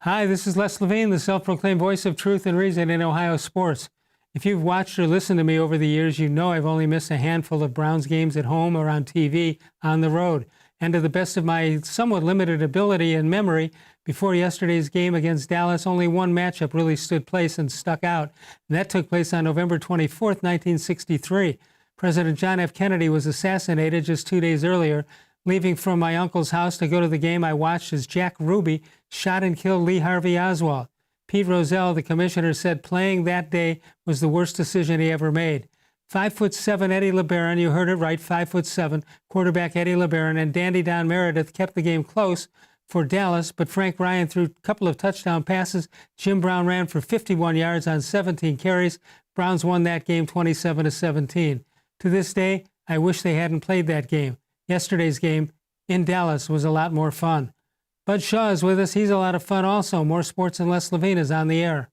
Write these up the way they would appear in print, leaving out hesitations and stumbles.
Hi, this is Les Levine, the self-proclaimed voice of truth and reason in Ohio sports. If you've watched or listened to me over the years, you know I've only missed a handful of Browns games at home or on TV on the road. And to the best of my somewhat limited ability and memory, before yesterday's game against Dallas, only one matchup really stood place and stuck out. And that took place on November 24th, 1963. President John F. Kennedy was assassinated just 2 days earlier. Leaving from my uncle's house to go to the game, I watched as Jack Ruby shot and killed Lee Harvey Oswald. Pete Rozelle, the commissioner, said playing that day was the worst decision he ever made. 5'7" Eddie LeBaron, you heard it right, 5'7", quarterback Eddie LeBaron, and Dandy Don Meredith kept the game close for Dallas, but Frank Ryan threw a couple of touchdown passes. Jim Brown ran for 51 yards on 17 carries. Browns won that game 27-17. To this day, I wish they hadn't played that game. Yesterday's game in Dallas was a lot more fun. Bud Shaw is with us. He's a lot of fun also. More Sports and Les Levine is on the air.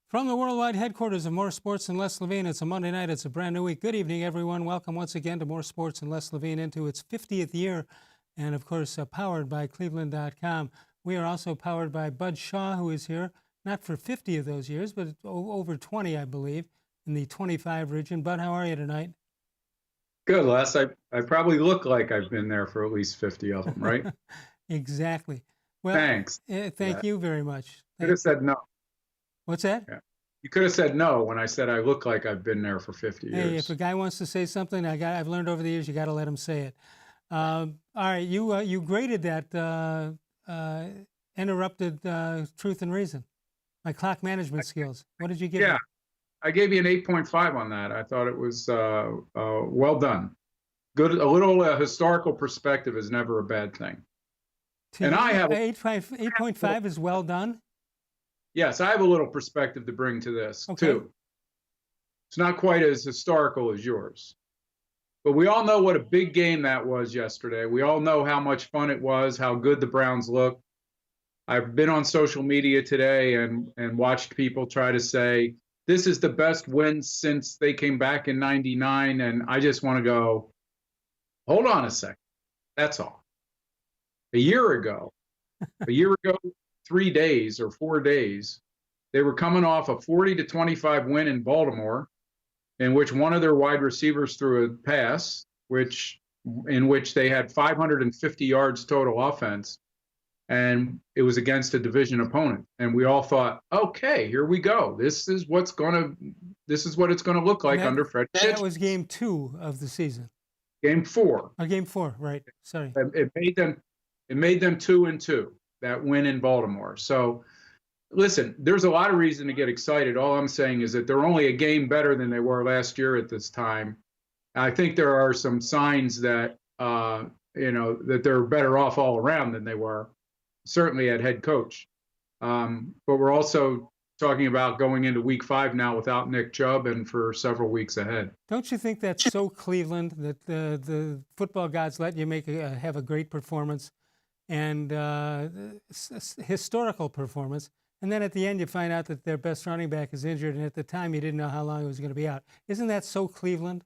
From the worldwide headquarters of More Sports and Les Levine, it's a Monday night. It's a brand new week. Good evening, everyone. Welcome once again to More Sports and Les Levine into its 50th year, and of course, powered by cleveland.com. We are also powered by Bud Shaw, who is here, not for 50 of those years, but over 20, I believe, in the 25 region. Bud, how are you tonight? Good, Les. I probably look like I've been there for at least 50 of them, right? Exactly. Well, thanks. Thank you very much. You could have said no. What's that? Yeah. You could have said no when I said I look like I've been there for 50 years. Hey, if a guy wants to say something, I've learned over the years, you got to let him say it. All right, you graded that interrupted truth and reason, my clock management skills. What did you give Yeah, it? I gave you an 8.5 on that. I thought it was well done. Good. A little historical perspective is never a bad thing. And I have 8.5 is well done. Yes, I have a little perspective to bring to this, too. It's not quite as historical as yours. But we all know what a big game that was yesterday. We all know how much fun it was, how good the Browns looked. I've been on social media today and watched people try to say, this is the best win since they came back in '99. And I just want to go, hold on a second. That's all. A year ago, 3 days or 4 days, they were coming off a 40-25 win in Baltimore, in which one of their wide receivers threw a pass, in which they had 550 yards total offense, and it was against a division opponent. And we all thought, okay, here we go. This is what it's going to look like under Fred Kitchens. That was game 2 of the season. Game 4. Oh, game 4, right? Sorry. It made them 2-2. That win in Baltimore. So, listen, there's a lot of reason to get excited. All I'm saying is that they're only a game better than they were last year at this time. I think there are some signs that, that they're better off all around than they were, certainly at head coach. But we're also talking about going into week 5 now without Nick Chubb and for several weeks ahead. Don't you think that's so Cleveland that the football gods let you have a great performance and historical performance, and then at the end you find out that their best running back is injured, and at the time you didn't know how long he was going to be out. Isn't that so Cleveland?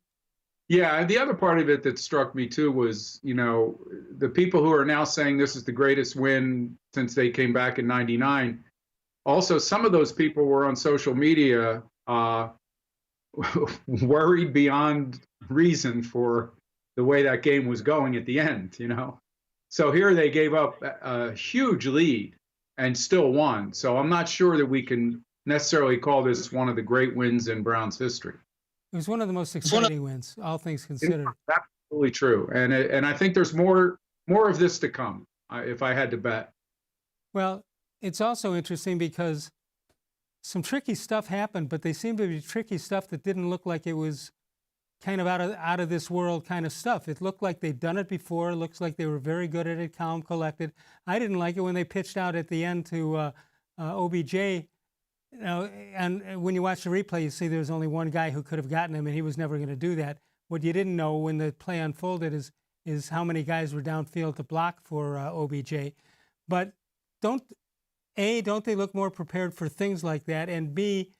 Yeah, and the other part of it that struck me too was, the people who are now saying this is the greatest win since they came back in '99. Also, some of those people were on social media worried beyond reason for the way that game was going at the end, So here they gave up a huge lead and still won. So I'm not sure that we can necessarily call this one of the great wins in Browns history. It was one of the most exciting wins, all things considered. It's absolutely true. And I think there's more of this to come, if I had to bet. Well, it's also interesting because some tricky stuff happened, but they seemed to be tricky stuff that didn't look like it was kind of out of this world kind of stuff. It looked like they'd done it before. It looks like they were very good at it, calm, collected. I didn't like it when they pitched out at the end to OBJ. And when you watch the replay, you see there's only one guy who could have gotten him, and he was never going to do that. What you didn't know when the play unfolded is how many guys were downfield to block for OBJ. But don't they look more prepared for things like that? And B,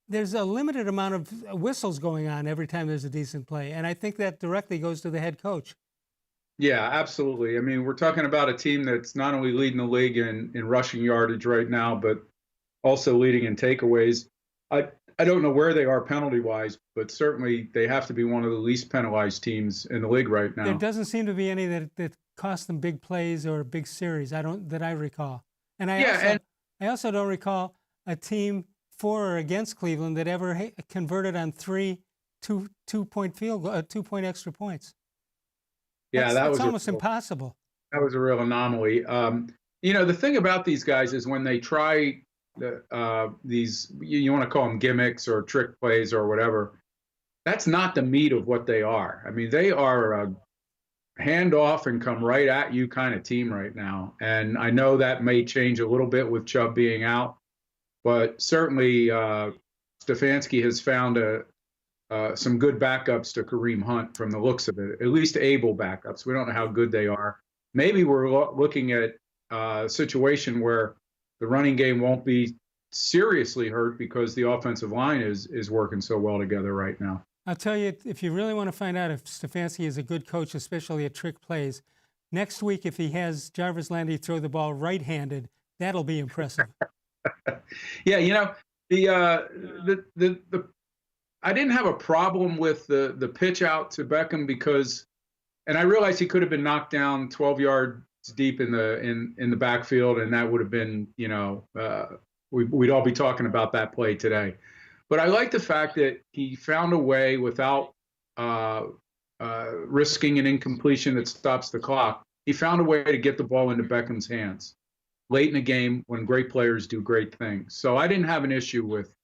there's a limited amount of whistles going on every time there's a decent play. And I think that directly goes to the head coach. Yeah, absolutely. I mean, we're talking about a team that's not only leading the league in rushing yardage right now, but also leading in takeaways. I don't know where they are penalty-wise, but certainly they have to be one of the least penalized teams in the league right now. There doesn't seem to be any that cost them big plays or big series. I recall. And I also don't recall a team for or against Cleveland that ever converted on 3 two-point field goal, 2-point extra points. Yeah, that's almost impossible. That was a real anomaly. The thing about these guys is when they try these, you want to call them gimmicks or trick plays or whatever, that's not the meat of what they are. I mean, they are a hand off and come right at you kind of team right now. And I know that may change a little bit with Chubb being out, but certainly Stefanski has found some good backups to Kareem Hunt from the looks of it, at least able backups. We don't know how good they are. Maybe we're looking at a situation where the running game won't be seriously hurt because the offensive line is working so well together right now. I'll tell you, if you really want to find out if Stefanski is a good coach, especially at trick plays, next week if he has Jarvis Landry throw the ball right-handed, that'll be impressive. Yeah, I didn't have a problem with the pitch out to Beckham because, and I realized he could have been knocked down 12 yards deep in the backfield, and that would have been, we'd all be talking about that play today. But I like the fact that he found a way without risking an incompletion that stops the clock. He found a way to get the ball into Beckham's hands late in the game when great players do great things. So I didn't have an issue with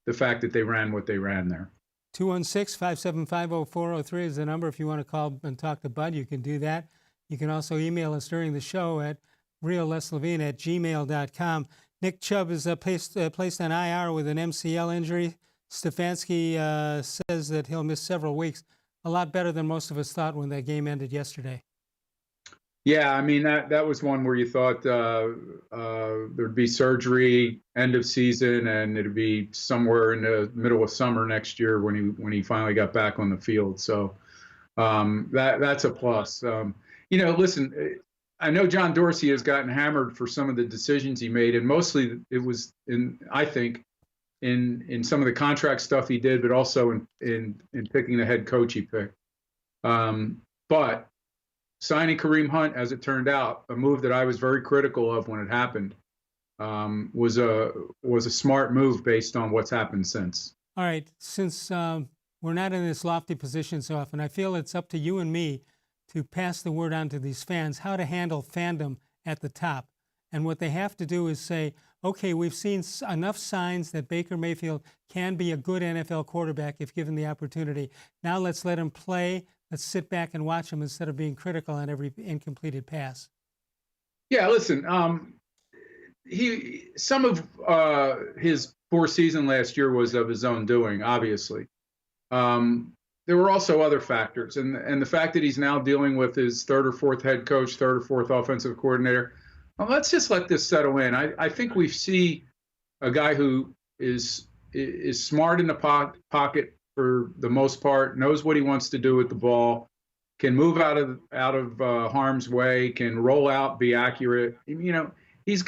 the fact that they ran what they ran there. 216-575-0403 is the number. If you want to call and talk to Bud, you can do that. You can also email us during the show at reallesslevine@gmail.com. Nick Chubb is placed on IR with an MCL injury. Stefanski says that he'll miss several weeks. A lot better than most of us thought when that game ended yesterday. Yeah, I mean, that was one where you thought there'd be surgery end of season, and it'd be somewhere in the middle of summer next year when he finally got back on the field. So that's a plus. Listen, I know John Dorsey has gotten hammered for some of the decisions he made, and mostly it was in some of the contract stuff he did, but also in picking the head coach he picked. But signing Kareem Hunt, as it turned out, a move that I was very critical of when it happened, was a smart move based on what's happened since. All right, since we're not in this lofty position so often, I feel it's up to you and me to pass the word on to these fans how to handle fandom at the top. And what they have to do is say, okay, we've seen enough signs that Baker Mayfield can be a good NFL quarterback if given the opportunity. Now let's let him play. Let's sit back and watch him instead of being critical on every incompleted pass. Yeah, listen, some of his poor season last year was of his own doing, obviously. There were also other factors, and the fact that he's now dealing with his third or fourth head coach, third or fourth offensive coordinator. Well, let's just let this settle in. I think we see a guy who is smart in the pocket for the most part, knows what he wants to do with the ball, can move out of harm's way, can roll out, be accurate. He's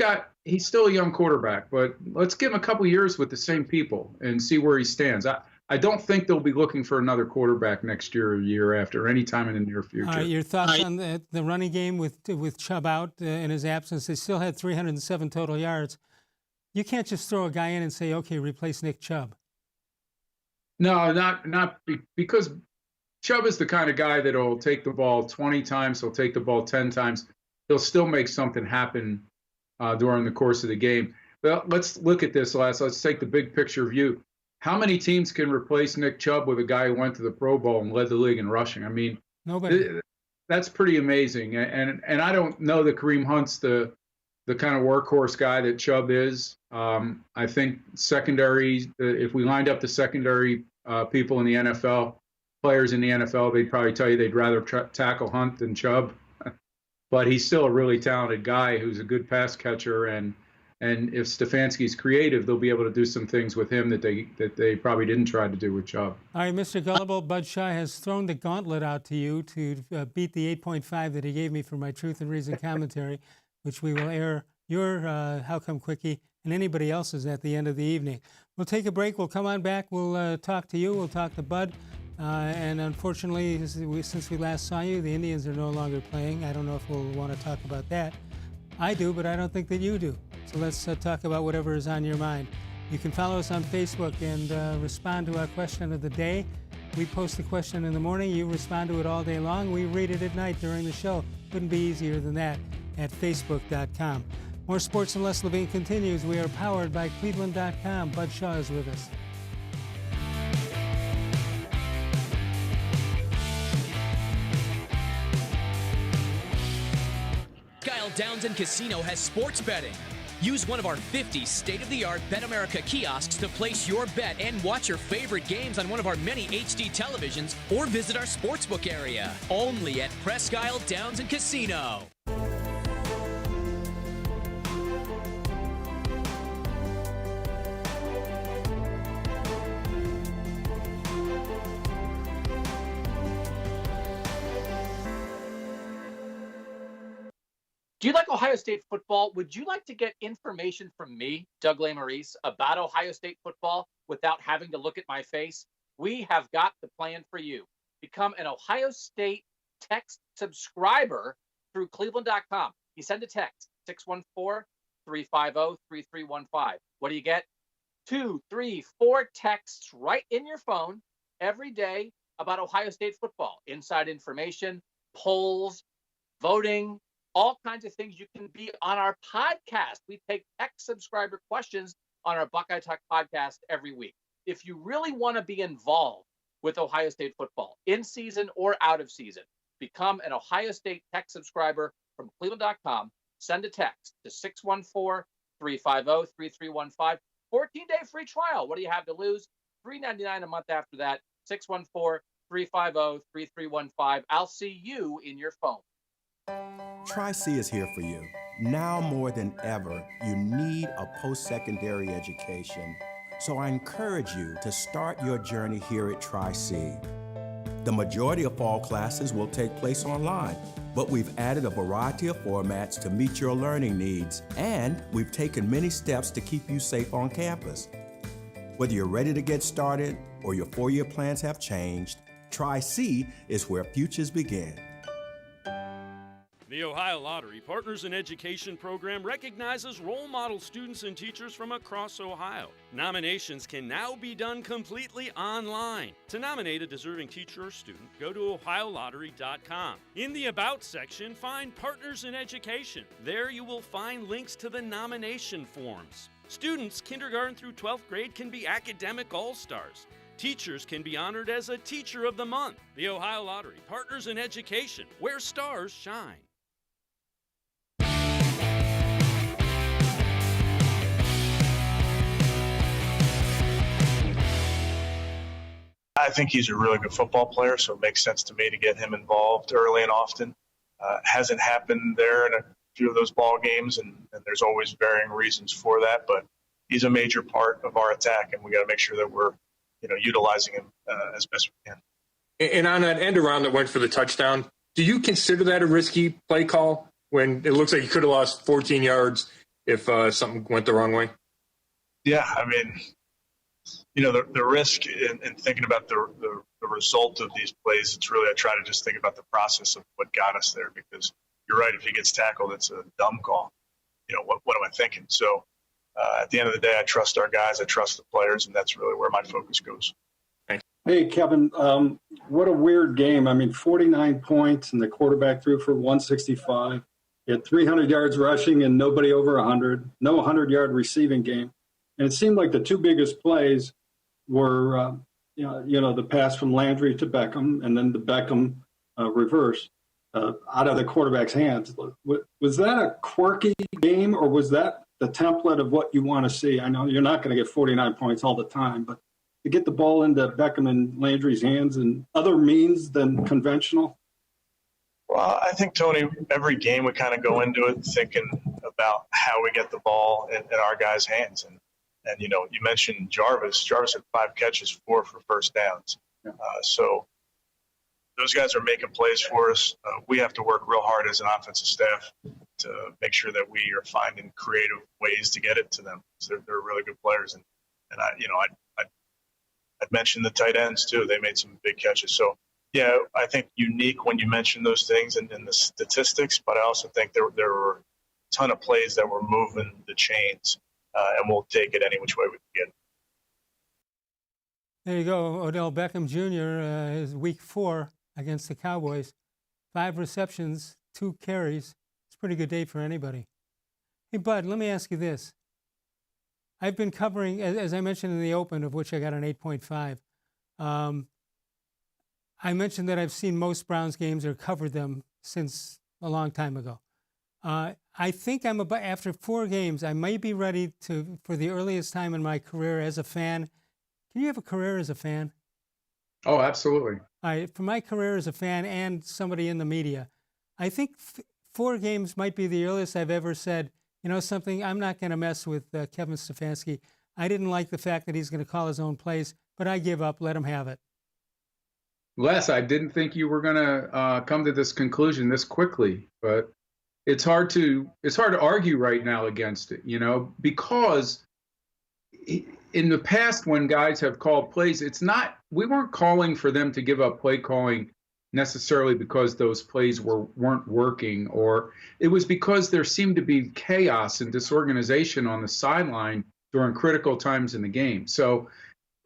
still a young quarterback, but let's give him a couple years with the same people and see where he stands. I don't think they'll be looking for another quarterback next year or year after, or any time in the near future. Your thoughts on the running game with Chubb out in his absence? They still had 307 total yards. You can't just throw a guy in and say, okay, replace Nick Chubb. No, not because Chubb is the kind of guy that'll take the ball 20 times, he'll take the ball 10 times. He'll still make something happen during the course of the game. But let's look at this, Les. Let's take the big picture view. how many teams can replace Nick Chubb with a guy who went to the Pro Bowl and led the league in rushing? I mean, Nobody. that's pretty amazing. And I don't know that Kareem Hunt's the kind of workhorse guy that Chubb is. I think secondary, if we lined up the secondary people in the NFL, players in the NFL, they'd probably tell you they'd rather tackle Hunt than Chubb. But he's still a really talented guy who's a good pass catcher, and if Stefanski's creative, they'll be able to do some things with him that they probably didn't try to do with Chubb. All right, Mr. Gullible, Bud Shaw has thrown the gauntlet out to you to beat the 8.5 that he gave me for my Truth and Reason commentary, which we will air your How Come Quickie and anybody else's at the end of the evening. We'll take a break. We'll come on back. We'll talk to you. We'll talk to Bud. And unfortunately, since we last saw you, the Indians are no longer playing. I don't know if we'll want to talk about that. I do, but I don't think that you do. So let's talk about whatever is on your mind. You can follow us on Facebook and respond to our question of the day. We post a question in the morning. You respond to it all day long. We read it at night during the show. Couldn't be easier than that at facebook.com. More Sports and Les Levine continues. We are powered by cleveland.com. Bud Shaw is with us. Downs and Casino has sports betting. Use one of our 50 state-of-the-art Bet America kiosks to place your bet and watch your favorite games on one of our many HD televisions, or visit our sportsbook area. Only at Presque Isle Downs and Casino. Do you like Ohio State football? Would you like to get information from me, Doug Lesmerises, about Ohio State football without having to look at my face? We have got the plan for you. Become an Ohio State text subscriber through cleveland.com. You send a text, 614-350-3315. What do you get? 2, 3, 4 texts right in your phone every day about Ohio State football. Inside information, polls, voting, all kinds of things. You can be on our podcast. We take text subscriber questions on our Buckeye Talk podcast every week. If you really want to be involved with Ohio State football, in season or out of season, become an Ohio State text subscriber from cleveland.com. Send a text to 614-350-3315. 14-day free trial. What do you have to lose? $3.99 a month after that. 614-350-3315. I'll see you in your phone. Tri-C is here for you. Now more than ever, you need a post-secondary education. So I encourage you to start your journey here at Tri-C. The majority of fall classes will take place online, but we've added a variety of formats to meet your learning needs, and we've taken many steps to keep you safe on campus. Whether you're ready to get started or your four-year plans have changed, Tri-C is where futures begin. The Ohio Lottery Partners in Education program recognizes role model students and teachers from across Ohio. Nominations can now be done completely online. To nominate a deserving teacher or student, go to ohiolottery.com. In the About section, find Partners in Education. There you will find links to the nomination forms. Students kindergarten through 12th grade can be academic all-stars. Teachers can be honored as a Teacher of the Month. The Ohio Lottery Partners in Education, where stars shine. I think he's a really good football player, so it makes sense to me to get him involved early and often. Hasn't happened there in a few of those ball games, and there's always varying reasons for that. But he's a major part of our attack, and we got to make sure that we're, utilizing him as best we can. And on that end around that went for the touchdown, do you consider that a risky play call when it looks like you could have lost 14 yards if something went the wrong way? Yeah, I mean, the risk in thinking about the result of these plays, it's really, I try to just think about the process of what got us there, because you're right, if he gets tackled, it's a dumb call. What am I thinking? So at the end of the day, I trust our guys, I trust the players, and that's really where my focus goes. Hey, Kevin, what a weird game. I mean, 49 points, and the quarterback threw for 165. He had 300 yards rushing and nobody over 100, no 100-yard receiving game. And it seemed like the two biggest plays were, the pass from Landry to Beckham and then the Beckham reverse out of the quarterback's hands. Was that a quirky game, or was that the template of what you want to see? I know you're not going to get 49 points all the time, but to get the ball into Beckham and Landry's hands and other means than conventional? Well, I think, Tony, every game we kind of go into it thinking about how we get the ball in our guys' hands. And you mentioned Jarvis. Jarvis had 5 catches, 4 for first downs. So those guys are making plays for us. We have to work real hard as an offensive staff to make sure that we are finding creative ways to get it to them. So they're really good players. And I'd mentioned the tight ends too. They made some big catches. So, yeah, I think unique when you mention those things and the statistics, but I also think there were a ton of plays that were moving the chains, and we'll take it any which way we can get. There you go. Odell Beckham Jr. Is week 4 against the Cowboys. 5 receptions, 2 carries. It's a pretty good day for anybody. Hey, Bud, let me ask you this. I've been covering, as I mentioned in the open, of which I got an 8.5. I mentioned that I've seen most Browns games or covered them since a long time ago. I think after 4 games, I may be ready for the earliest time in my career as a fan. Can you have a career as a fan? Oh, absolutely. For my career as a fan and somebody in the media, I think 4 games might be the earliest I've ever said, something, I'm not going to mess with Kevin Stefanski. I didn't like the fact that he's going to call his own plays, but I give up. Let him have it. Les, I didn't think you were going to come to this conclusion this quickly, but it's hard to argue right now against it, because in the past when guys have called plays, we weren't calling for them to give up play calling necessarily because those plays weren't working, or it was because there seemed to be chaos and disorganization on the sideline during critical times in the game. So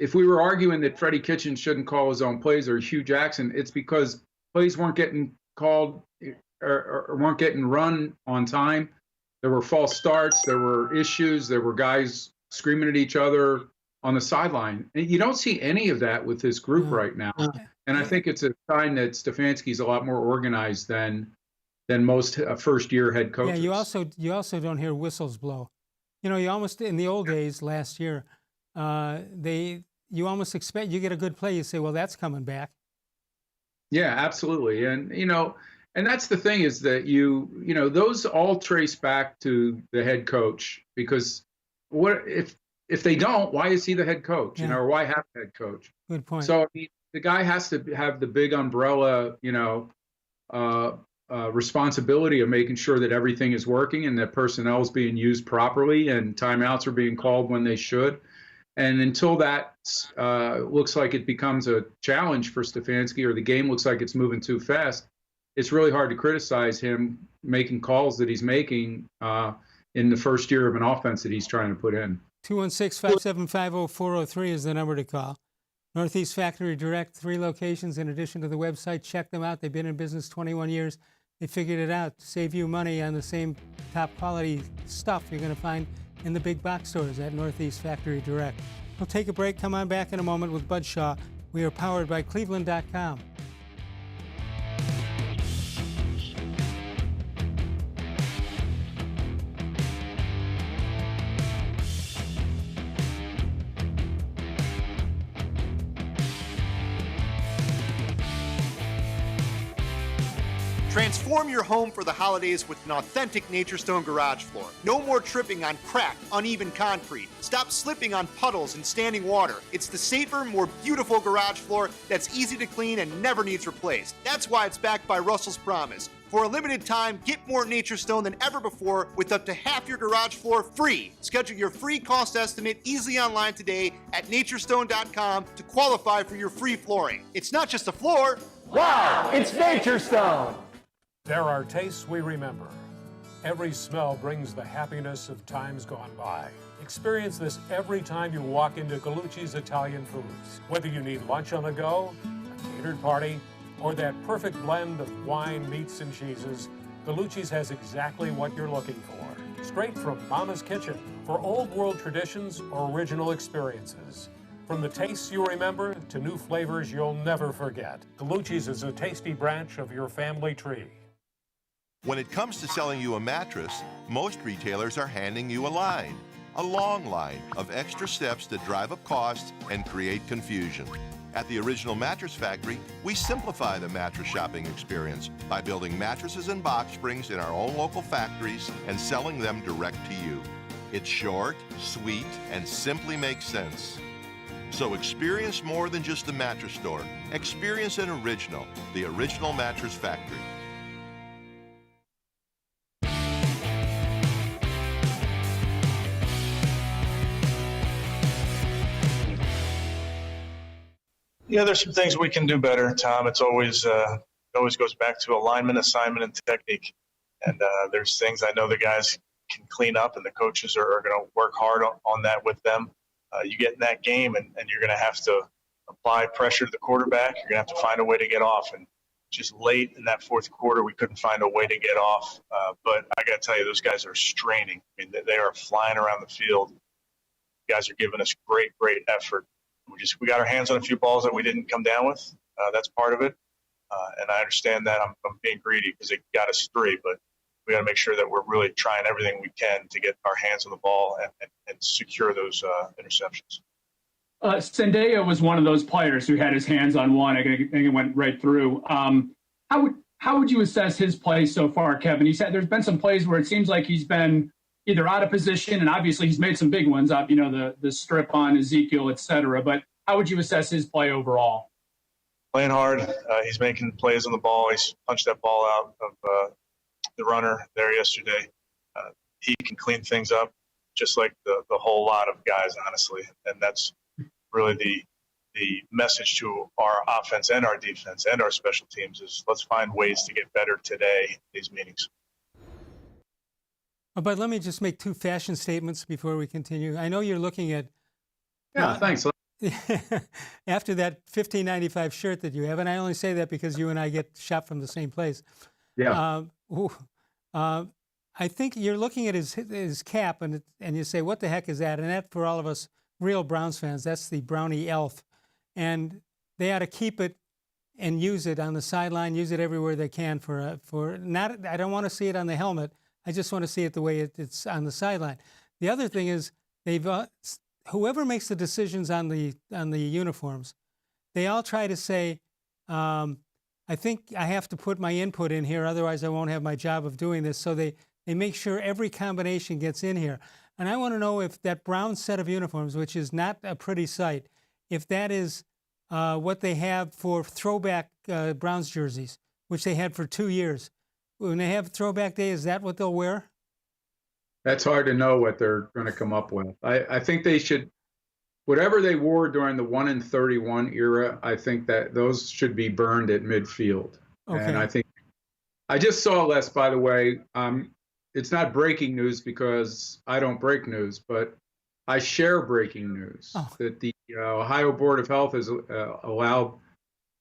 if we were arguing that Freddie Kitchens shouldn't call his own plays or Hugh Jackson, it's because plays weren't getting called or weren't getting run on time. There were false starts, there were issues, there were guys screaming at each other on the sideline. And you don't see any of that with this group right now. And I think it's a sign that Stefanski's a lot more organized than most first-year head coaches. Yeah, you also don't hear whistles blow. You almost, in the old days last year, you almost expect, you get a good play, you say, well, that's coming back. Yeah, absolutely. And, and that's the thing is that those all trace back to the head coach, because what if they don't, why is he the head coach? Or why have a head coach? Good point. So the guy has to have the big umbrella, responsibility of making sure that everything is working and that personnel is being used properly and timeouts are being called when they should. And until that looks like it becomes a challenge for Stefanski, or the game looks like it's moving too fast, it's really hard to criticize him making calls that he's making in the first year of an offense that he's trying to put in. 216-575-0403 is the number to call. Northeast Factory Direct, 3 locations in addition to the website. Check them out. They've been in business 21 years. They figured it out to save you money on the same top quality stuff you're going to find in the big box stores at Northeast Factory Direct. We'll take a break. Come on back in a moment with Bud Shaw. We are powered by cleveland.com. Transform your home for the holidays with an authentic Nature Stone garage floor. No more tripping on cracked, uneven concrete. Stop slipping on puddles and standing water. It's the safer, more beautiful garage floor that's easy to clean and never needs replaced. That's why it's backed by Russell's Promise. For a limited time, get more Nature Stone than ever before with up to half your garage floor free. Schedule your free cost estimate easily online today at naturestone.com to qualify for your free flooring. It's not just a floor. Wow, it's Nature Stone. There are tastes we remember. Every smell brings the happiness of times gone by. Experience this every time you walk into Gallucci's Italian Foods. Whether you need lunch on the go, a catered party, or that perfect blend of wine, meats, and cheeses, Gallucci's has exactly what you're looking for. Straight from Mama's Kitchen for old world traditions or original experiences. From the tastes you remember to new flavors you'll never forget, Gallucci's is a tasty branch of your family tree. When it comes to selling you a mattress, most retailers are handing you a line. A long line of extra steps that drive up costs and create confusion. At the Original Mattress Factory, we simplify the mattress shopping experience by building mattresses and box springs in our own local factories and selling them direct to you. It's short, sweet, and simply makes sense. So experience more than just the mattress store. Experience an original, the Original Mattress Factory. Yeah, there's some things we can do better, Tom. It always goes back to alignment, assignment, and technique. And there's things I know the guys can clean up, and the coaches are going to work hard on that with them. You get in that game, and you're going to have to apply pressure to the quarterback. You're going to have to find a way to get off. And just late in that fourth quarter, we couldn't find a way to get off. But I got to tell you, those guys are straining. I mean, they are flying around the field. You guys are giving us great effort. We got our hands on a few balls that we didn't come down with. That's part of it. And I understand that I'm being greedy because it got us 3, but we got to make sure that we're really trying everything we can to get our hands on the ball and secure those interceptions. Zendaya was one of those players who had his hands on one. I think it went right through. How would you assess his play so far, Kevin? He said there's been some plays where it seems like he's been either out of position, and obviously he's made some big ones up, the strip on Ezekiel, et cetera. But how would you assess his play overall? Playing hard. He's making plays on the ball. He's punched that ball out of the runner there yesterday. He can clean things up just like the whole lot of guys, honestly. And that's really the message to our offense and our defense and our special teams is let's find ways to get better today in these meetings. But let me just make 2 fashion statements before we continue. I know you're looking at... Yeah, thanks. After that $15.95 shirt that you have, and I only say that because you and I get shop from the same place. Yeah. I think you're looking at his cap, and you say, what the heck is that? And that, for all of us real Browns fans, that's the Brownie elf. And they ought to keep it and use it on the sideline, use it everywhere they can for not. I don't want to see it on the helmet. I just want to see it the way it's on the sideline. The other thing is whoever makes the decisions on the uniforms, they all try to say, I think I have to put my input in here, otherwise I won't have my job of doing this. So they make sure every combination gets in here. And I want to know if that brown set of uniforms, which is not a pretty sight, if that is what they have for throwback Browns jerseys, which they had for 2 years. When they have throwback day, is that what they'll wear? That's hard to know what they're going to come up with. I think they should, whatever they wore during the 1-31 era, I think that those should be burned at midfield. Okay. And I just saw Les, by the way. It's not breaking news because I don't break news, but I share breaking news that the Ohio Board of Health has allowed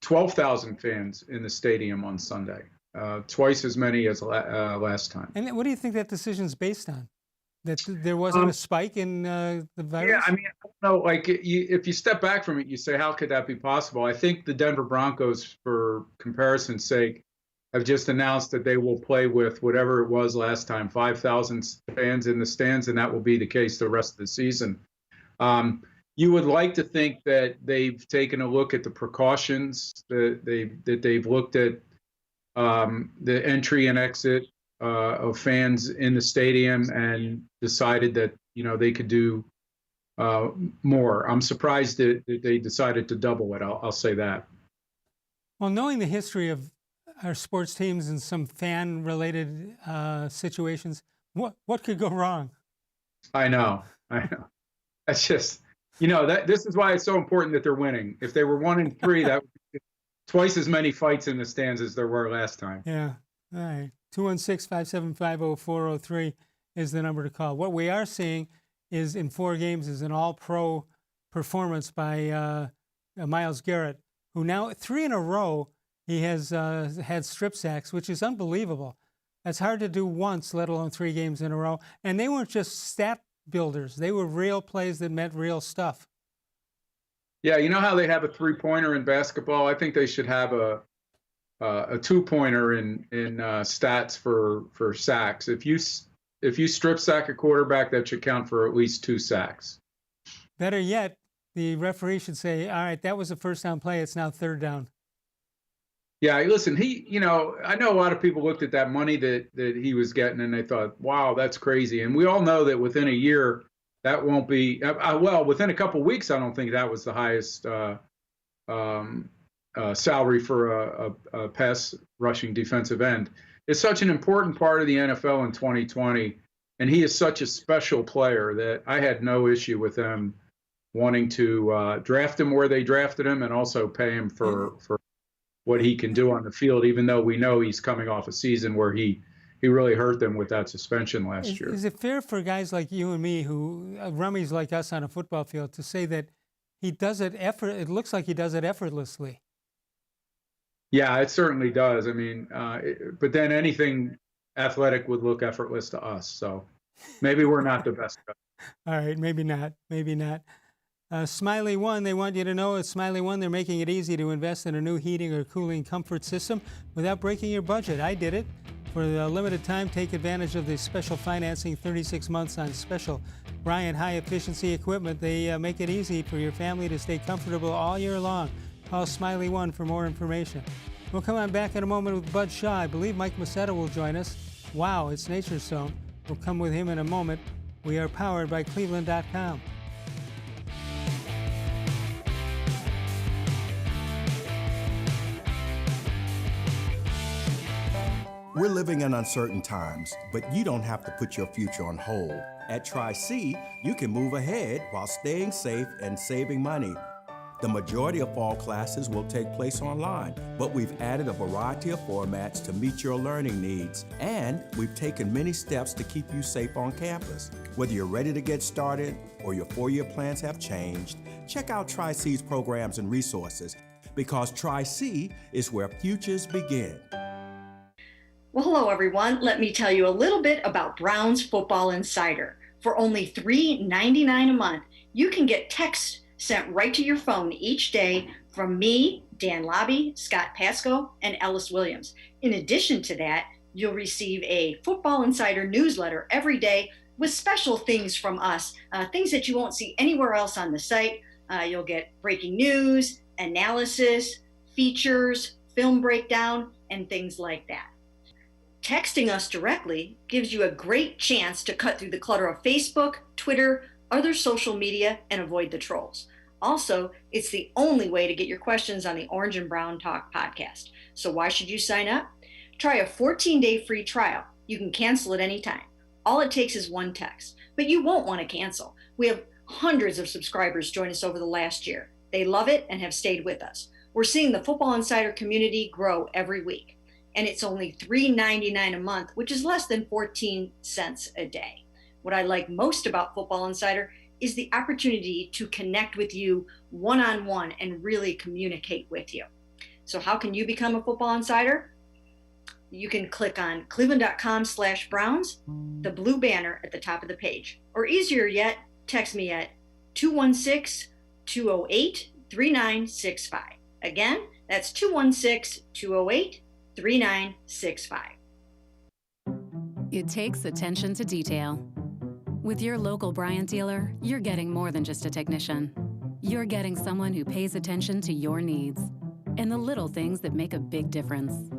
12,000 fans in the stadium on Sunday. Twice as many as last time. And what do you think that decision's based on? That there wasn't a spike in the virus? Yeah, I mean, I don't know. Like, if you step back from it, you say, how could that be possible? I think the Denver Broncos, for comparison's sake, have just announced that they will play with whatever it was last time, 5,000 fans in the stands, and that will be the case the rest of the season. You would like to think that they've taken a look at the precautions, that they've looked at the entry and exit of fans in the stadium and decided that they could do more. I'm surprised that they decided to double it. I'll say that. Well, knowing the history of our sports teams and some fan-related situations, what could go wrong? I know. That's just this is why it's so important that they're winning. If they were 1-3, that would be twice as many fights in the stands as there were last time. Yeah. All right. 216-575-0403 is the number to call. What we are seeing is in 4 games is an all-pro performance by Myles Garrett, who now 3 in a row he has had strip sacks, which is unbelievable. That's hard to do once, let alone 3 games in a row. And they weren't just stat builders. They were real plays that meant real stuff. Yeah, you know how they have a 3-pointer in basketball? I think they should have a 2-pointer in stats for sacks. If you strip sack a quarterback, that should count for at least 2 sacks. Better yet, the referee should say, all right, that was a first down play. It's now third down. Yeah, listen, I know a lot of people looked at that money that he was getting and they thought, wow, that's crazy. And we all know that within a year, that won't be, well, within a couple of weeks, I don't think that was the highest salary for a pass rushing defensive end. It's such an important part of the NFL in 2020. And he is such a special player that I had no issue with them wanting to draft him where they drafted him and also pay him for what he can do on the field, even though we know he's coming off a season where he really hurt them with that suspension last year. Is it fair for guys like you and me who rummies like us on a football field to say that he does it it looks like he does it effortlessly? Yeah, it certainly does. I mean, but then anything athletic would look effortless to us. So maybe we're not the best. All right, maybe not. Maybe not. Smiley One, they want you to know at Smiley One, they're making it easy to invest in a new heating or cooling comfort system without breaking your budget. I did it. For a limited time, take advantage of the special financing, 36 months on special Bryant high-efficiency equipment. They make it easy for your family to stay comfortable all year long. Call Smiley One for more information. We'll come on back in a moment with Bud Shaw. I believe Mike Mossetta will join us. Wow, it's Nature's Zone. We'll come with him in a moment. We are powered by cleveland.com. We're living in uncertain times, but you don't have to put your future on hold. At Tri-C, you can move ahead while staying safe and saving money. The majority of fall classes will take place online, but we've added a variety of formats to meet your learning needs, and we've taken many steps to keep you safe on campus. Whether you're ready to get started or your four-year plans have changed, check out Tri-C's programs and resources, because Tri-C is where futures begin. Well, hello, everyone. Let me tell you a little bit about Brown's Football Insider. For only $3.99 a month, you can get text sent right to your phone each day from me, Dan Lobby, Scott Pasco, and Ellis Williams. In addition to that, you'll receive a Football Insider newsletter every day with special things from us, things that you won't see anywhere else on the site. You'll get breaking news, analysis, features, film breakdown, and things like that. Texting us directly gives you a great chance to cut through the clutter of Facebook, Twitter, other social media, and avoid the trolls. Also, it's the only way to get your questions on the Orange and Brown Talk podcast. So why should you sign up? Try a 14-day free trial. You can cancel at any time. All it takes is one text, but you won't want to cancel. We have hundreds of subscribers join us over the last year. They love it and have stayed with us. We're seeing the Football Insider community grow every week. And it's only $3.99 a month, which is less than 14 cents a day. What I like most about Football Insider is the opportunity to connect with you one-on-one and really communicate with you. So how can you become a Football Insider? You can click on cleveland.com/Browns, the blue banner at the top of the page. Or easier yet, text me at 216-208-3965. Again, that's 216-208-3965. It takes attention to detail. With your local Bryant dealer, you're getting more than just a technician. You're getting someone who pays attention to your needs and the little things that make a big difference.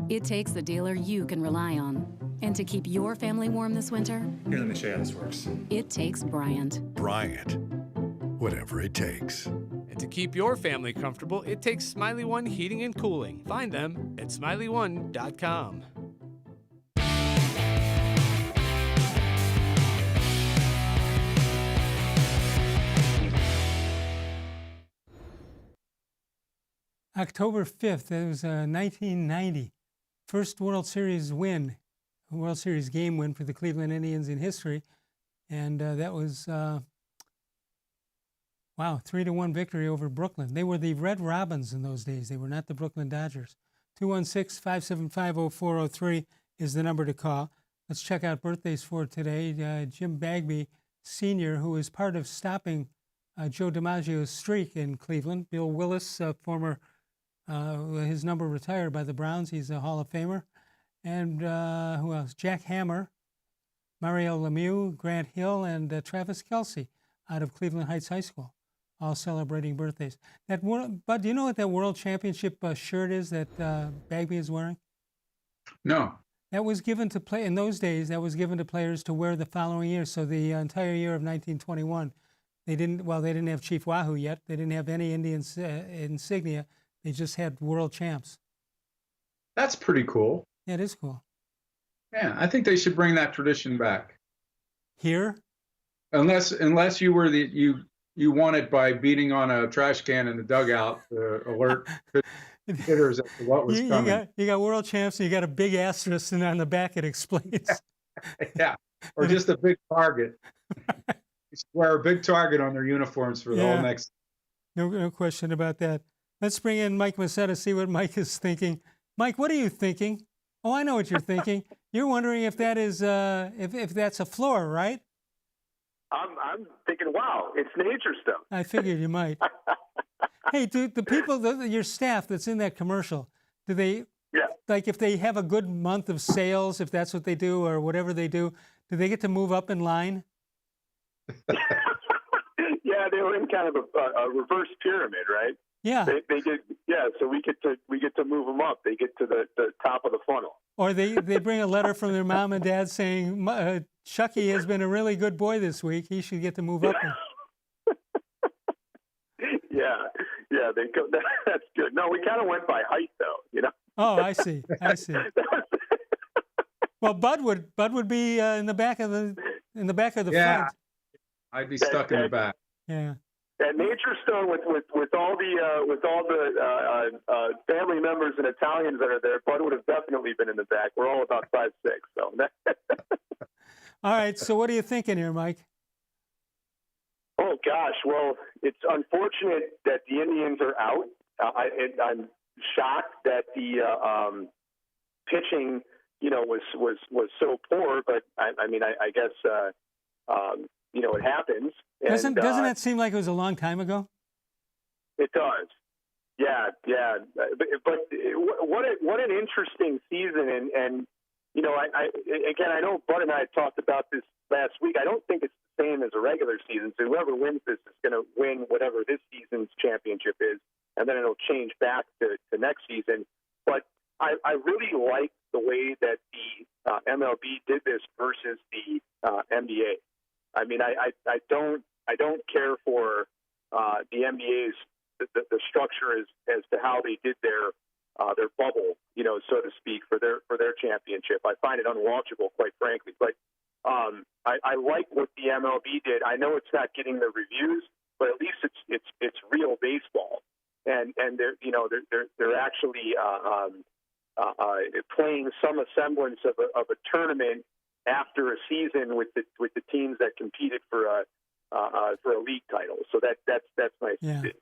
It takes a dealer you can rely on. And to keep your family warm this winter, here, let me show you how this works. It takes Bryant. Bryant, whatever it takes. And to keep your family comfortable, it takes Smiley One Heating and Cooling. Find them at smiley1.com. October 5th, it was 1990. First World Series win, a World Series game win for the Cleveland Indians in history. And that was, 3-1 victory over Brooklyn. They were the Red Robins in those days. They were not the Brooklyn Dodgers. 216-575-0403 is the number to call. Let's check out birthdays for today. Jim Bagby Sr., who is part of stopping Joe DiMaggio's streak in Cleveland. Bill Willis, former, his number retired by the Browns. He's a Hall of Famer. And who else? Jack Hammer, Mario Lemieux, Grant Hill, and Travis Kelce out of Cleveland Heights High School, all celebrating birthdays. Bud, do you know what that World Championship shirt is that Bagby is wearing? No. That was given to play in those days. That was given to players to wear the following year. So the entire year of 1921, they didn't have Chief Wahoo yet. They didn't have any Indian insignia. They just had world champs. That's pretty cool. Yeah, it is cool. Yeah, I think they should bring that tradition back. Here? Unless you were you won it by beating on a trash can in the dugout to alert hitters as to what was coming. You got world champs, and you got a big asterisk, and on the back it explains. Yeah, or just a big target. You should wear a big target on their uniforms for the whole next. No question about that. Let's bring in Mike Mossetta, see what Mike is thinking. Mike, what are you thinking? Oh, I know what you're thinking. You're wondering if that is if that's a floor, right? I'm thinking, wow, it's nature stuff. I figured you might. Hey, do the people, your staff that's in that commercial, do they, like if they have a good month of sales, if that's what they do or whatever they do they get to move up in line? Yeah, they were in kind of a reverse pyramid, right? Yeah. They get, so we get to move them up. They get to the top of the funnel. Or they bring a letter from their mom and dad saying, Chucky has been a really good boy this week. He should get to move up. Yeah, they go. That's good. No, we kind of went by height, though. You know. Oh, I see. Well, Bud would be in the back of the front. I'd be stuck in the back. Yeah. At Nature Stone, with all the family members and Italians that are there, Bud would have definitely been in the back. We're all about 5'6", so. All right. So what are you thinking here, Mike? Oh gosh, well, it's unfortunate that the Indians are out. I'm shocked that the pitching, was so poor. But I mean, I guess it happens. Doesn't that seem like it was a long time ago? It does. Yeah. But what an interesting season, and I know Bud and I talked about this last week. I don't think it's the same as a regular season. So whoever wins this is going to win whatever this season's championship is, and then it'll change back to next season. But I really like the way that the MLB did this versus the NBA. I mean, I don't care for the NBA's the structure as to how they did their bubble, so to speak, for their championship. I find it unwatchable, quite frankly. But I like what the MLB did. I know it's not getting the reviews, but at least it's real baseball, and they're actually playing some semblance of a tournament after a season with the teams that competed for a league title. So that's nice to see.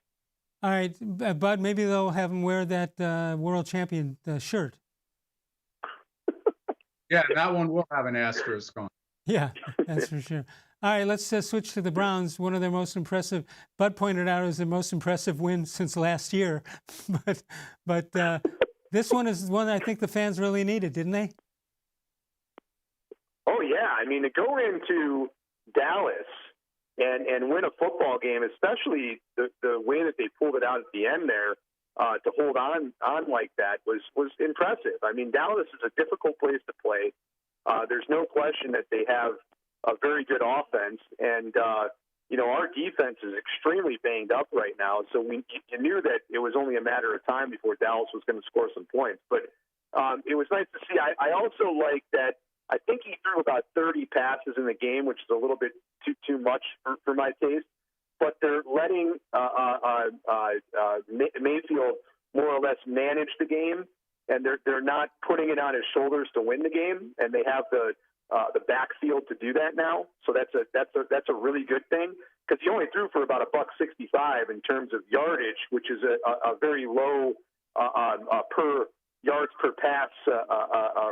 All right, Bud, maybe they'll have him wear that world champion shirt. Yeah, that one will have an asterisk on. Yeah, that's for sure. All right, let's switch to the Browns. One of their most impressive, Bud pointed out, is their most impressive win since last year. but this one is one I think the fans really needed, didn't they? Oh, yeah. I mean, to go into Dallas and win a football game, especially the way that they pulled it out at the end there, to hold on like that was impressive. I mean, Dallas is a difficult place to play. There's no question that they have a very good offense, and our defense is extremely banged up right now. So you knew that it was only a matter of time before Dallas was going to score some points. But it was nice to see. I also like that. I think he threw about 30 passes in the game, which is a little bit too much for my taste. But they're letting Mayfield more or less manage the game, and they're not putting it on his shoulders to win the game. And they have the backfield to do that now. So that's a really good thing, because he only threw for about $165 in terms of yardage, which is a very low per yards per pass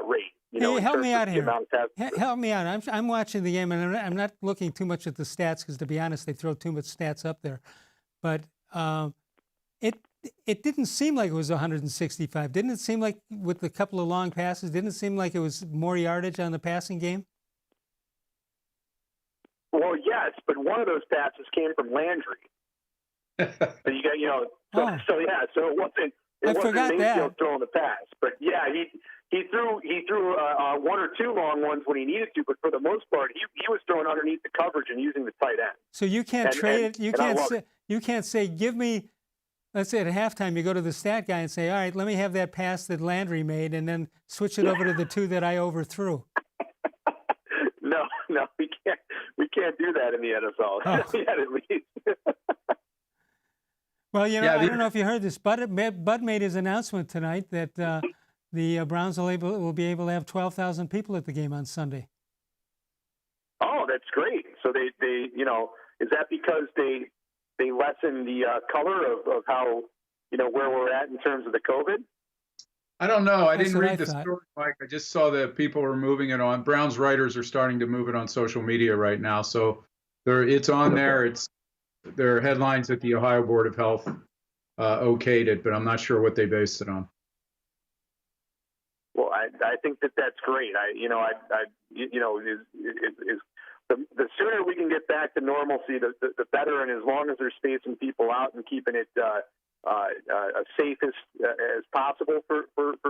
rate. Hey, help me out here. Help me out. I'm watching the game, and I'm not looking too much at the stats because, to be honest, they throw too much stats up there. But it didn't seem like it was 165. Didn't it seem like, with a couple of long passes, didn't it seem like it was more yardage on the passing game? Well, yes, but one of those passes came from Landry. So you got, so it wasn't Mayfield throwing the pass, but yeah, he threw one or two long ones when he needed to, but for the most part, he was throwing underneath the coverage and using the tight end. So you can't trade it. You can't say, give me. Let's say at halftime, you go to the stat guy and say, all right, let me have that pass that Landry made, and then switch it over to the two that I overthrew. No, we can't do that in the NFL. Oh. Yet, at least. Well, I don't know if you heard this. Bud made his announcement tonight that the Browns will be able to have 12,000 people at the game on Sunday. Oh, that's great. So they is that because they lessen the color of how where we're at in terms of the COVID? I don't know. I didn't read the story, Mike. I just saw that people were moving it on. Browns writers are starting to move it on social media right now. So it's on there. There are headlines that the Ohio Board of Health okayed it, but I'm not sure what they based it on. Well, I think that's great. The sooner we can get back to normalcy, the better. And as long as they're spacing people out and keeping it safe as possible for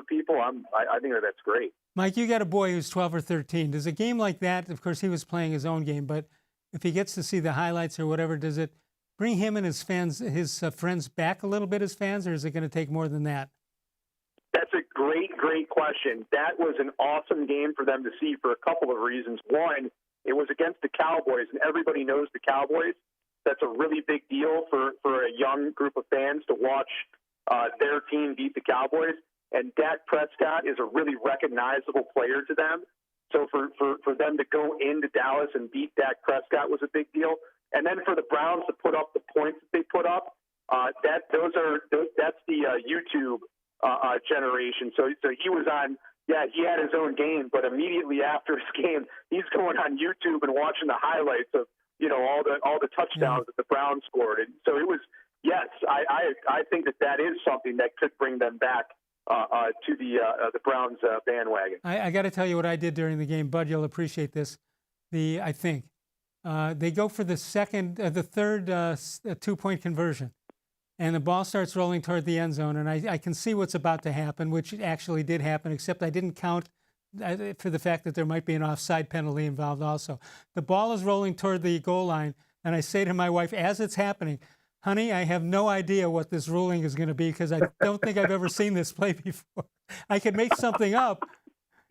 people, I think that's great. Mike, you got a boy who's 12 or 13. Does a game like that, of course, he was playing his own game, but if he gets to see the highlights or whatever, does it bring him and his friends back a little bit as fans, or is it going to take more than that? That's a great question. That was an awesome game for them to see for a couple of reasons. One, it was against the Cowboys, and everybody knows the Cowboys. That's a really big deal for a young group of fans to watch their team beat the Cowboys. And Dak Prescott is a really recognizable player to them. So for them to go into Dallas and beat Dak Prescott was a big deal. And then for the Browns to put up the points that they put up, that's the YouTube generation. So he was on. Yeah, he had his own game, but immediately after his game, he's going on YouTube and watching the highlights of all the touchdowns that the Browns scored. And so it was. Yes, I think that is something that could bring them back to the Browns bandwagon. I got to tell you what I did during the game, Bud. You'll appreciate this. I think they go for the third 2-point conversion, and the ball starts rolling toward the end zone, and I can see what's about to happen, which actually did happen, except I didn't count for the fact that there might be an offside penalty involved also. The ball is rolling toward the goal line, and I say to my wife as it's happening, honey, I have no idea what this ruling is going to be because I don't think I've ever seen this play before. I could make something up,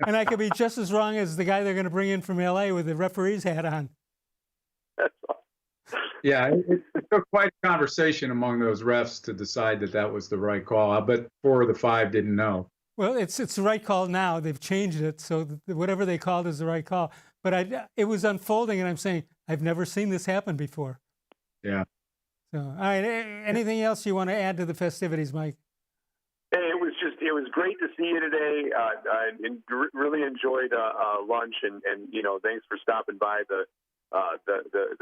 and I could be just as wrong as the guy they're going to bring in from L.A. with the referee's hat on. Yeah, it took quite a conversation among those refs to decide that was the right call. I bet 4 of the 5 didn't know. Well, it's the right call now. They've changed it, so whatever they called is the right call. But it was unfolding, and I'm saying, I've never seen this happen before. Yeah. So, all right. Anything else you want to add to the festivities, Mike? Hey, it was great to see you today. I really enjoyed lunch, and thanks for stopping by the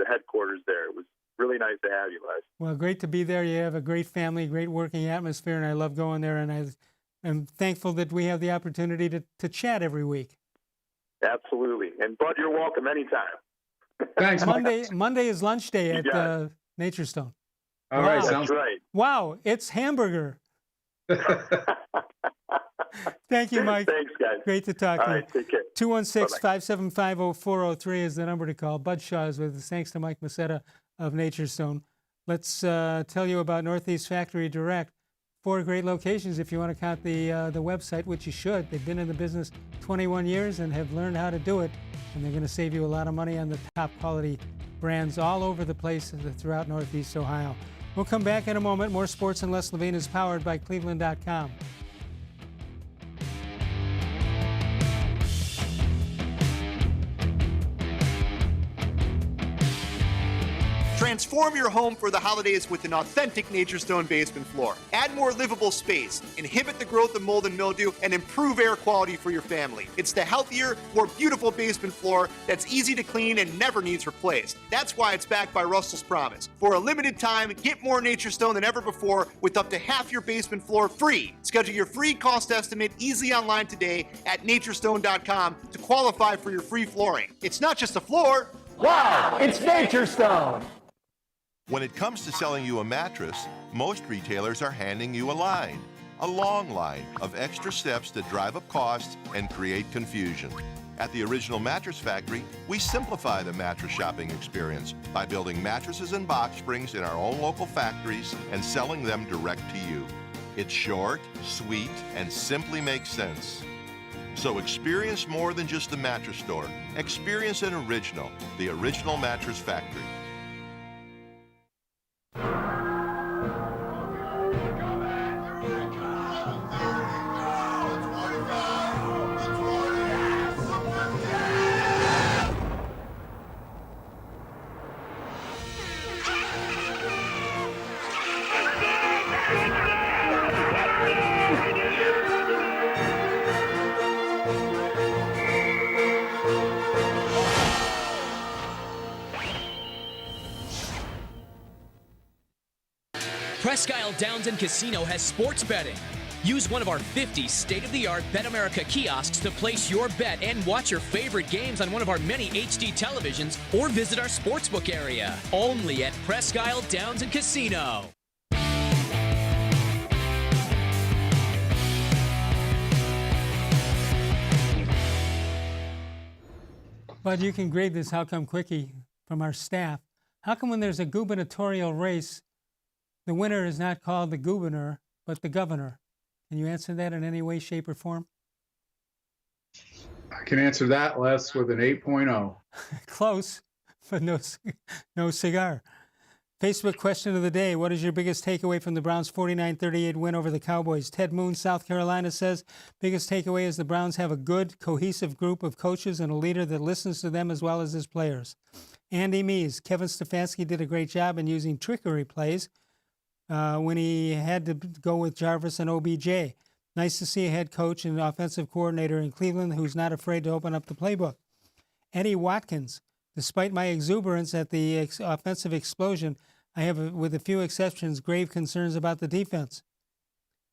headquarters there. It was really nice to have you, Les. Well, great to be there. You have a great family, great working atmosphere, and I love going there. And I'm thankful that we have the opportunity to chat every week. Absolutely. And Bud, you're welcome anytime. Thanks. Monday is lunch day at Nature Stone. All right, sounds right. Wow, it's hamburger. Thank you, Mike. Thanks, guys. Great to talk to you. All right, take care. 216-575-0403 is the number to call. Bud Shaw is with us. Thanks to Mike Mossetta of Nature Stone. Let's tell you about Northeast Factory Direct. 4 great locations if you want to count the website, which you should. They've been in the business 21 years and have learned how to do it. And they're going to save you a lot of money on the top quality brands all over the place throughout Northeast Ohio. We'll come back in a moment. More sports and Les Levine is powered by cleveland.com. Transform your home for the holidays with an authentic Nature Stone basement floor. Add more livable space, inhibit the growth of mold and mildew, and improve air quality for your family. It's the healthier, more beautiful basement floor that's easy to clean and never needs replaced. That's why it's backed by Russell's Promise. For a limited time, get more Nature Stone than ever before with up to half your basement floor free. Schedule your free cost estimate easily online today at naturestone.com to qualify for your free flooring. It's not just a floor. Wow, it's Nature Stone. When it comes to selling you a mattress, most retailers are handing you a long line of extra steps that drive up costs and create confusion. At the Original Mattress Factory, we simplify the mattress shopping experience by building mattresses and box springs in our own local factories and selling them direct to you. It's short, sweet, and simply makes sense. So experience more than just the mattress store. Experience an original, the Original Mattress Factory. Presque Isle Downs and Casino has sports betting. Use one of our 50 state-of-the-art Bet America kiosks to place your bet and watch your favorite games on one of our many HD televisions or visit our sportsbook area. Only at Presque Isle Downs and Casino. But you can grade this How Come Quickie from our staff. How come when there's a gubernatorial race, the winner is not called the governor, but the governor? Can you answer that in any way, shape, or form? I can answer that, Les, with an 8.0. Close, but no cigar. Facebook question of the day. What is your biggest takeaway from the Browns' 49-38 win over the Cowboys? Ted Moon, South Carolina, says, biggest takeaway is the Browns have a good, cohesive group of coaches and a leader that listens to them as well as his players. Andy Mees, Kevin Stefanski did a great job in using trickery plays when he had to go with Jarvis and OBJ. Nice to see a head coach and an offensive coordinator in Cleveland who's not afraid to open up the playbook. Eddie Watkins, despite my exuberance at the offensive explosion, I have, with a few exceptions, grave concerns about the defense.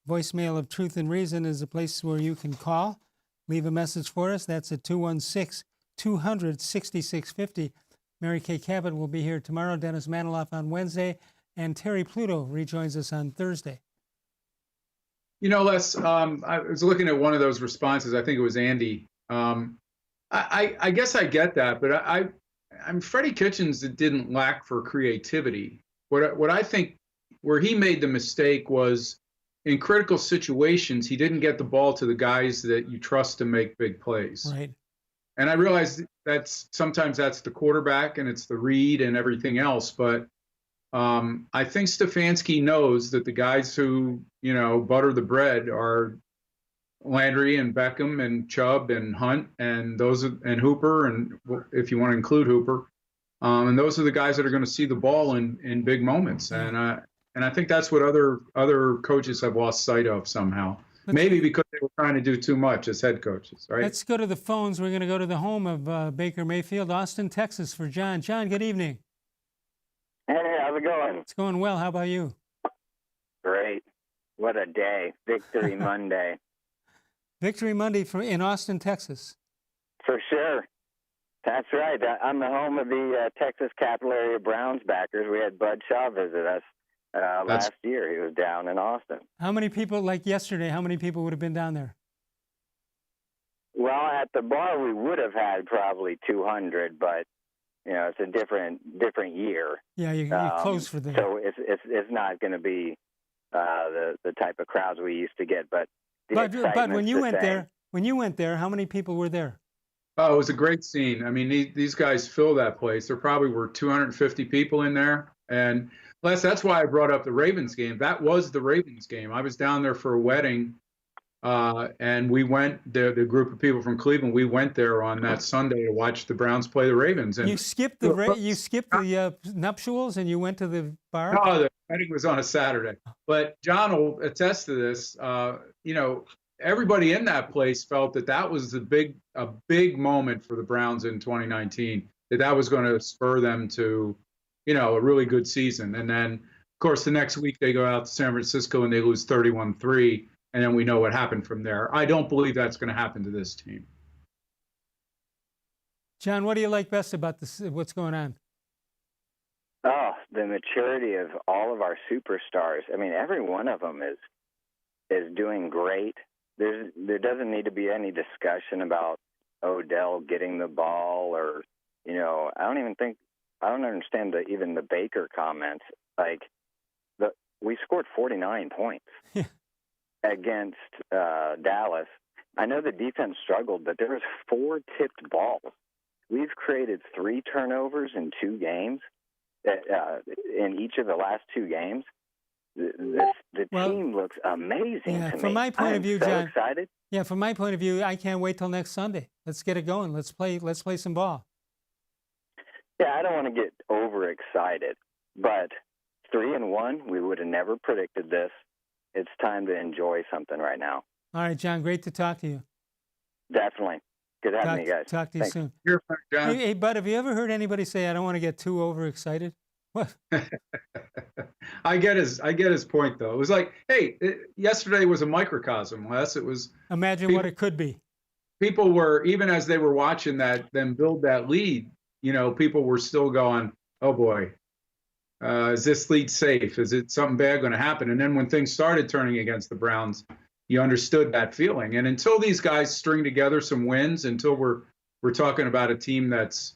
Voicemail of Truth and Reason is a place where you can call. Leave a message for us. That's at 216-200-6650. Mary Kay Cabot will be here tomorrow. Dennis Maniloff on Wednesday. And Terry Pluto rejoins us on Thursday. You know, Les, I was looking at one of those responses. I think it was Andy. I guess I get that, but I'm Freddie Kitchens didn't lack for creativity. What I think where he made the mistake was in critical situations, he didn't get the ball to the guys that you trust to make big plays. Right. And I realize sometimes that's the quarterback and it's the read and everything else, but I think Stefanski knows that the guys who, butter the bread are Landry and Beckham and Chubb and Hunt and and Hooper, and if you want to include Hooper, and those are the guys that are going to see the ball in big moments. And I think that's what other coaches have lost sight of somehow. Maybe because they were trying to do too much as head coaches, right? Let's go to the phones. We're going to go to the home of Baker Mayfield, Austin, Texas, for John. John, good evening. Hey, how's it going? It's going well. How about you? Great. What a day. Victory Monday. Victory Monday in Austin, Texas. For sure. That's right. I'm the home of the Texas Capital Area Browns backers. We had Bud Shaw visit us last year. He was down in Austin. How many people, like yesterday, how many people would have been down there? Well, at the bar, we would have had probably 200, but it's a different year. Yeah, you're close for the. So it's not going to be the type of crowds we used to get. But when you went there, how many people were there? Oh, it was a great scene. I mean, these guys fill that place. There probably were 250 people in there, and Les, that's why I brought up the Ravens game. That was the Ravens game. I was down there for a wedding, And we went, the group of people from Cleveland, we went there on that Sunday to watch the Browns play the Ravens. And you skipped the nuptials and you went to the bar? No, the wedding was on a Saturday. But John will attest to this. You know, everybody in that place felt that that was a big moment for the Browns in 2019, that was going to spur them to, you know, a really good season. And then, of course, the next week they go out to San Francisco and they lose 31-3. And then we know what happened from there. I don't believe that's going to happen to this team. John, what do you like best about this? What's going on? Oh, the maturity of all of our superstars. I mean, every one of them is doing great. There doesn't need to be any discussion about Odell getting the ball, or, you know, I don't understand even the Baker comments. Like, we scored 49 points against Dallas. I know the defense struggled, but there was 4 tipped balls. We've created 3 turnovers in 2 games. In each of the last 2 games, the team looks amazing. Yeah, to from me. my point of view, so John. Excited. Yeah, from my point of view, I can't wait till next Sunday. Let's get it going. Let's play some ball. Yeah, I don't want to get overexcited, but 3-1, we would have never predicted this. It's time to enjoy something right now. All right, John. Great to talk to you. Definitely. Good having you guys. Talk to you Thanks. soon. Here, John. Hey, Bud, have you ever heard anybody say, "I don't want to get too overexcited"? What? I get his point, though. It was like, hey, yesterday was a microcosm, Les. It was. Imagine what it could be. People were, even as they were watching them build that lead, you know, people were still going, oh boy, is this lead safe? Is it something bad going to happen? And then when things started turning against the Browns, you understood that feeling. And until these guys string together some wins, until we're talking about a team that's,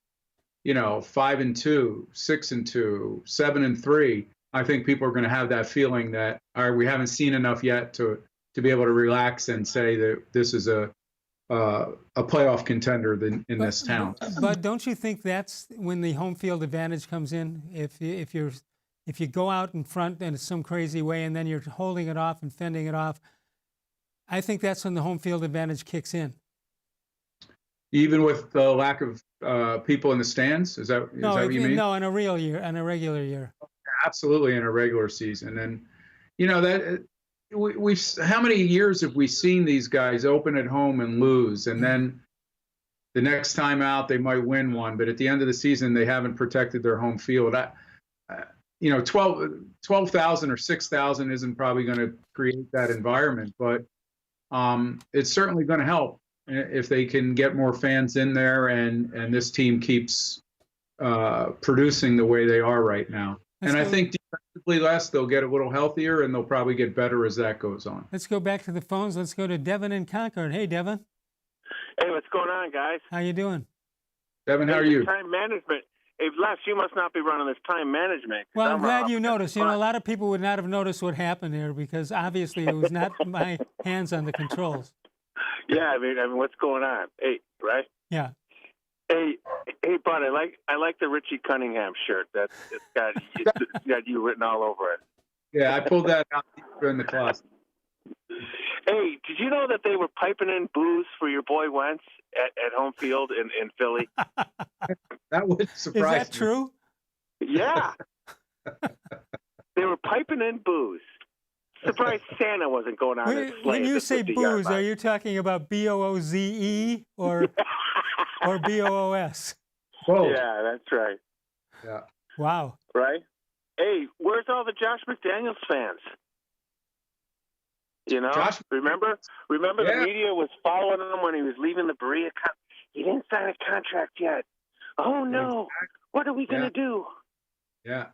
you know, 5-2, 6-2, 7-3, I think people are going to have that feeling that, all right, we haven't seen enough yet to be able to relax and say that this is a playoff contender in this town. But don't you think that's when the home field advantage comes in? If you go out in front in some crazy way and then you're holding it off and fending it off, I think that's when the home field advantage kicks in. Even with the lack of people in the stands, is that what you mean? No, in a regular year. Absolutely, in a regular season, and you know that. We've how many years have we seen these guys open at home and lose, and then the next time out they might win one, but at the end of the season they haven't protected their home field. You know, 12,000 or 6,000 isn't probably going to create that environment, but it's certainly going to help if they can get more fans in there, and this team keeps producing the way they are right now. And I think defensively, Les, they'll get a little healthier, and they'll probably get better as that goes on. Let's go back to the phones. Let's go to Devin in Concord. Hey, Devin. Hey, what's going on, guys? How you doing? Devin, how are you? Time management. Hey, Les, you must not be running this time management. Well, I'm glad you noticed. You know, a lot of people would not have noticed what happened there because obviously it was not my hands on the controls. Yeah, I mean, what's going on? Hey, right? Yeah. Hey, Bud, I like the Richie Cunningham shirt. It's got you written all over it. Yeah, I pulled that out in the closet. Hey, did you know that they were piping in booze for your boy Wentz at home field in Philly? That would surprise me. Is that true? Yeah. They were piping in booze. Surprised Santa wasn't going on his sleigh. When you say booze, are you talking about BOOZE or BOOS? Whoa. Yeah, that's right. Yeah. Wow. Right? Hey, where's all the Josh McDaniels fans? You know, remember the media was following him when he was leaving the Berea. He didn't sign a contract yet. Oh, no. What are we going to do? Yeah.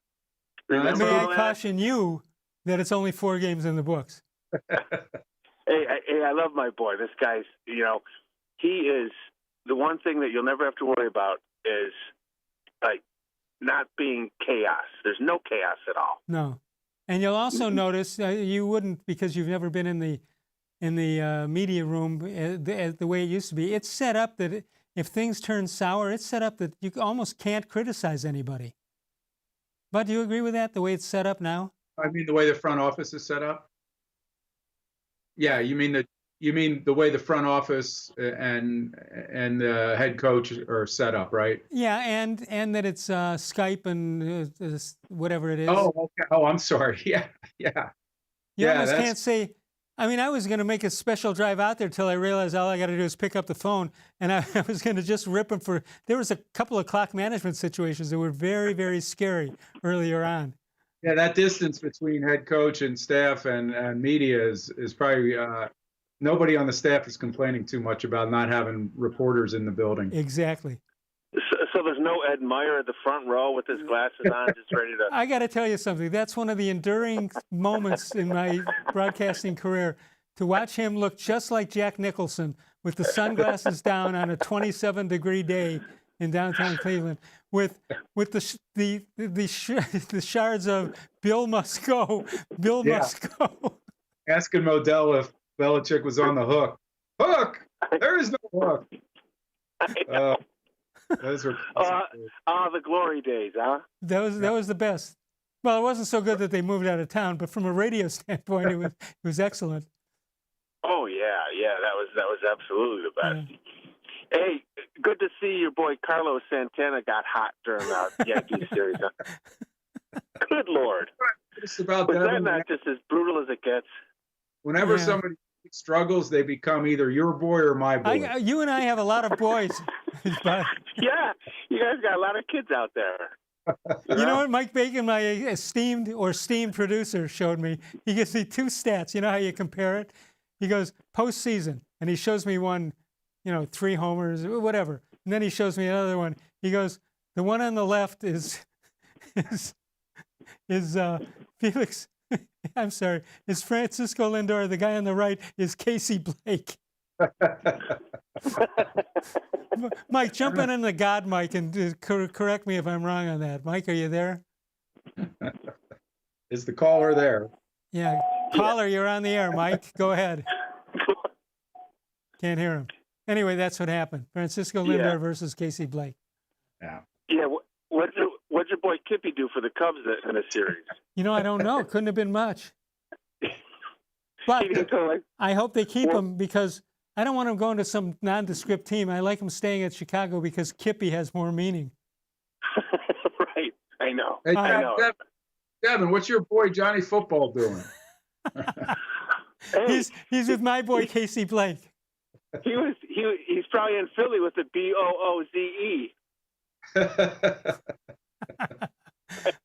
May I caution you that it's only 4 games in the books. Hey, I love my boy. This guy's, you know, he is the one thing that you'll never have to worry about is like not being chaos. There's no chaos at all. No. And you'll also notice you wouldn't because you've never been in the media room the way it used to be. It's set up that if things turn sour, it's set up that you almost can't criticize anybody. But do you agree with that, the way it's set up now? I mean, the way the front office is set up? Yeah, you mean You mean the way the front office and the head coach are set up, right? Yeah, and that it's Skype and whatever it is. Oh, okay. Oh, I'm sorry. Yeah, yeah. You Yeah, almost that's- can't say. I mean, I was going to make a special drive out there till I realized all I got to do is pick up the phone, and I was going to just rip them for. There was a couple of clock management situations that were very, very scary earlier on. Yeah, that distance between head coach and staff and media is probably nobody on the staff is complaining too much about not having reporters in the building. Exactly. So there's no Ed Meyer at the front row with his glasses on, just ready to. I got to tell you something. That's one of the enduring moments in my broadcasting career, to watch him look just like Jack Nicholson with the sunglasses down on a 27-degree day in downtown Cleveland, with the shards of "Bill must go, Bill must go." Asking Modell if Belichick was on the hook. Hook! There is no hook. Those were the glory days, huh? That was the best. Well, it wasn't so good that they moved out of town, but from a radio standpoint, it was excellent. Oh yeah, that was absolutely the best. Hey, good to see your boy Carlos Santana got hot during the Yankees series. Good Lord. It's about Was that. that not just as brutal as it gets? Whenever somebody struggles, they become either your boy or my boy. You and I have a lot of boys. But, yeah, you guys got a lot of kids out there. You know what Mike Bacon, my esteemed producer, showed me? He gives me two stats. You know how you compare it? He goes, postseason, and he shows me one, 3 homers, whatever. And then he shows me another one. He goes, the one on the left is Felix. I'm sorry, is Francisco Lindor. The guy on the right is Casey Blake. Mike, jump in the God mic and correct me if I'm wrong on that. Mike, are you there? Is the caller there? Yeah. Caller, you're on the air, Mike. Go ahead. Can't hear him. Anyway, that's what happened. Francisco Lindor versus Casey Blake. Yeah. Yeah. What'd your boy Kippy do for the Cubs in a series? I don't know. Couldn't have been much. But I hope they keep him, because I don't want him going to some nondescript team. I like him staying at Chicago because Kippy has more meaning. Right. I know. Hey, I know. Devin, what's your boy Johnny Football doing? He's with my boy Casey Blake. He's probably in Philly with the BOOZE.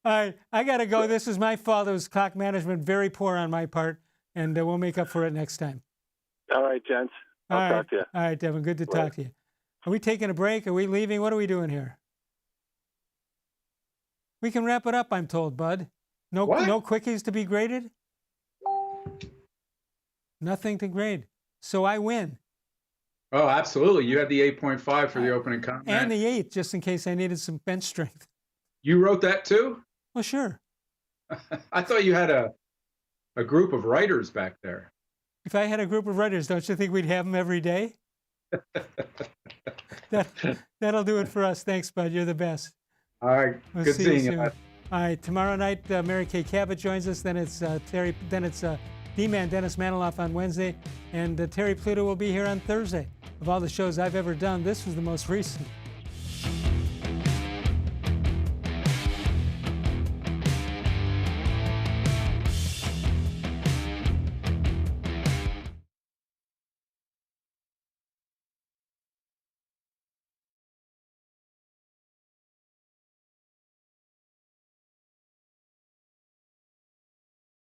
All right, I got to go. This is my father's clock management, very poor on my part, and we'll make up for it next time. All right, gents. I'll talk to you. All right, Devin, good to talk to you. Are we taking a break? Are we leaving? What are we doing here? We can wrap it up, I'm told, Bud. No quickies to be graded? Nothing to grade. So I win. Oh, absolutely. You had the 8.5 for the opening comment. And the 8, just in case I needed some bench strength. You wrote that too? Well, sure. I thought you had a group of writers back there. If I had a group of writers, don't you think we'd have them every day? That'll do it for us. Thanks, Bud. You're the best. All right. We'll Good see seeing you you. soon. All right. Tomorrow night, Mary Kay Cabot joins us. Then it's Terry. Then it's D-Man Dennis Maniloff on Wednesday, and Terry Pluto will be here on Thursday. Of all the shows I've ever done, this was the most recent.